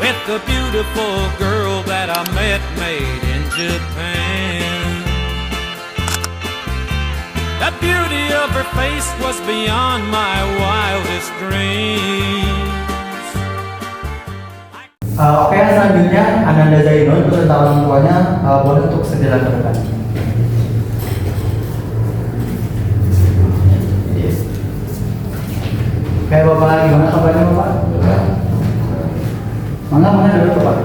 with the beautiful girl that I met made in Japan. The beauty of her face was beyond my wildest dreams. Oke, selanjutnya Ananda Zainul beserta orang tuanya boleh untuk segera ke depan. Oke Bapak, gimana kabarnya Bapak? Mana dulu Bapak?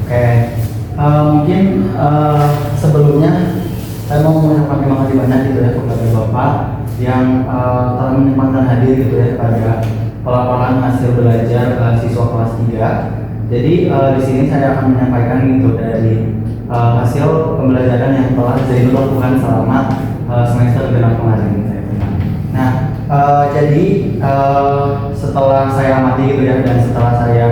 Oke, mungkin sebelumnya saya mau mengucapkan terima kasih banyak gitu ya kepada Bapak yang telah menyempatkan hadir gitu ya pada pelaporan hasil belajar siswa kelas 3. Jadi di sini saya akan menyampaikan gitu dari hasil pembelajaran yang telah Zainul lakukan selama semester genap kemarin. Nah, jadi setelah saya amati gitu ya dan setelah saya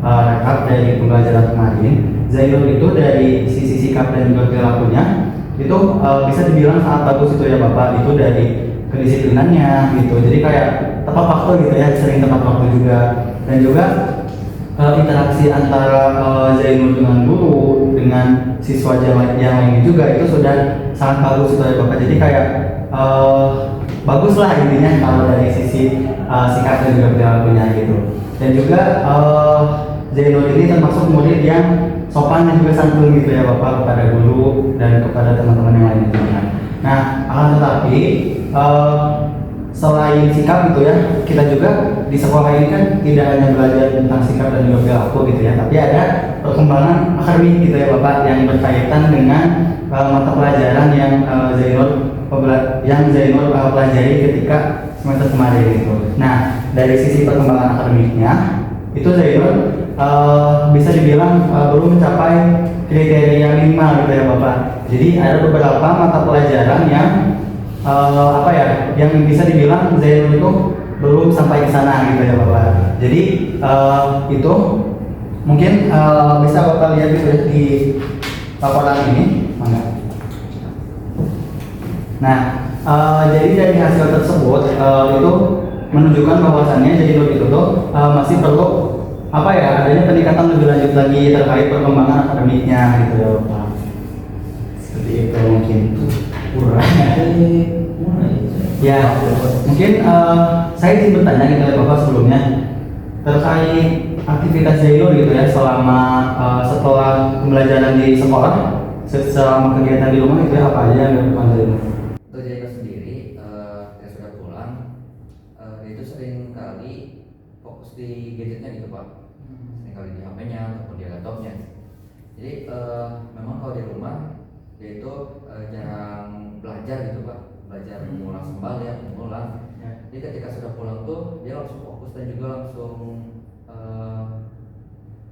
rekap dari pembelajaran kemarin, Zainul itu dari sisi sikap dan juga perilakunya itu bisa dibilang sangat bagus itu ya Bapak, itu dari kedisiplinannya gitu. Jadi kayak tepat waktu gitu ya, sering tepat waktu juga, dan juga interaksi antara Zainul dengan guru dengan siswa yang lainnya juga itu sudah sangat bagus itu ya Bapak. Jadi kayak bagus lah intinya kalau dari sisi sikap dan juga perilakunya gitu. Dan juga Zainul ini termasuk murid yang sopan dan juga santun gitu ya Bapak kepada guru dan kepada teman-teman yang lainnya juga. Nah, akan tetapi selain sikap gitu ya, kita juga di sekolah ini kan tidak hanya belajar tentang sikap dan juga perilaku gitu ya, tapi ada perkembangan akademik gitu ya Bapak yang berkaitan dengan mata pelajaran yang Zainul pelajari ketika semester kemarin itu. Nah, dari sisi perkembangan akademiknya itu Zainul bisa dibilang belum mencapai kriteria minimal gitu ya Bapak. Jadi ada beberapa mata pelajaran yang yang bisa dibilang Zainul itu belum sampai ke sana gitu ya Bapak. Jadi itu mungkin bisa Bapak lihat gitu ya di laporan ini. Nah, jadi dari hasil tersebut itu menunjukkan bahwasannya Zainul itu tuh masih perlu adanya peningkatan lebih lanjut lagi terkait perkembangan akademiknya gitu ya Bapak. Seperti itu mungkin. Ya, mungkin saya ingin bertanya gitu ya Bapak sebelumnya terkait aktivitas Zainul gitu ya selama setelah pembelajaran di sekolah, selama kegiatan di rumah itu ya apa aja yang dilakukan Zainul? Untuk Zainul sendiri yang sudah pulang itu sering kali fokus di gadgetnya gitu Pak, sering kali di HP-nya ataupun di laptopnya. Jadi memang kalau di rumah dia itu jarang belajar gitu Pak, belajar mengulang kembali ya, mengulang. Jadi ketika sudah pulang tuh dia langsung fokus dan juga langsung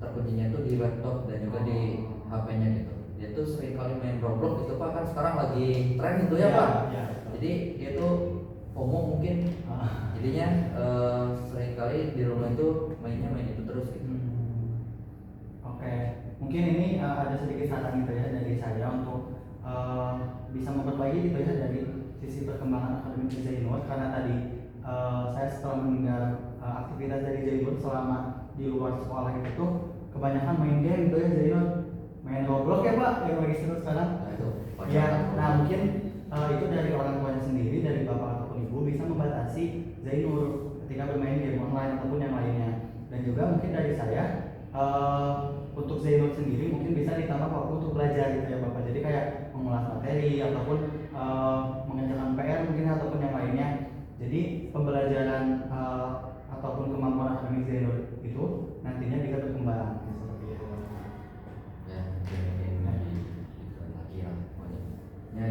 terkuncinya tuh di laptop dan juga di HP-nya gitu. Dia tuh sering kali main Roblox gitu Pak, kan sekarang lagi tren itu ya Pak. Jadi dia tuh FOMO mungkin, jadinya sering kali di rumah itu main itu terus gitu. Oke, mungkin ini ada sedikit saran gitu ya dari saya untuk bisa memperbaiki gitu ya dari sisi perkembangan akademik Zainul, karena tadi saya setelah mendengar aktivitas dari Zainul selama di luar sekolah itu tuh kebanyakan main game gitu ya Zainul, main Roblox ya Pak yang lagi seru sekarang. Nah mungkin itu dari orang tuanya sendiri, dari bapak ataupun ibu bisa membatasi Zainul ketika bermain game online ataupun yang lainnya. Dan juga mungkin dari saya untuk Zainul sendiri mungkin bisa ditambah waktu untuk belajar gitu ya Bapak. Jadi kayak mengulas materi ataupun mengerjakan PR mungkin ataupun yang lainnya. Jadi pembelajaran ataupun kemampuan akademik Zainul itu nantinya bisa berkembang seperti itu. Ya, mungkin lagi ya. Ya,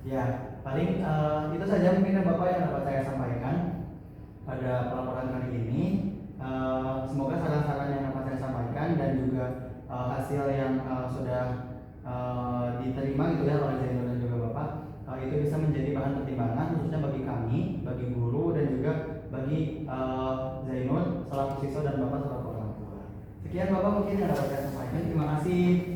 Ya, paling itu saja mungkin ya Bapak yang dapat saya sampaikan pada pelaporan kali ini. Semoga saran-saran yang dapat saya sampaikan dan juga hasil yang sudah diterima gitu ya oleh Zainul dan juga Bapak itu bisa menjadi bahan pertimbangan khususnya bagi kami, bagi guru dan juga bagi Zainul selaku siswa dan Bapak selaku orang tua. Sekian Bapak mungkin yang dapat saya sampaikan. Terima kasih.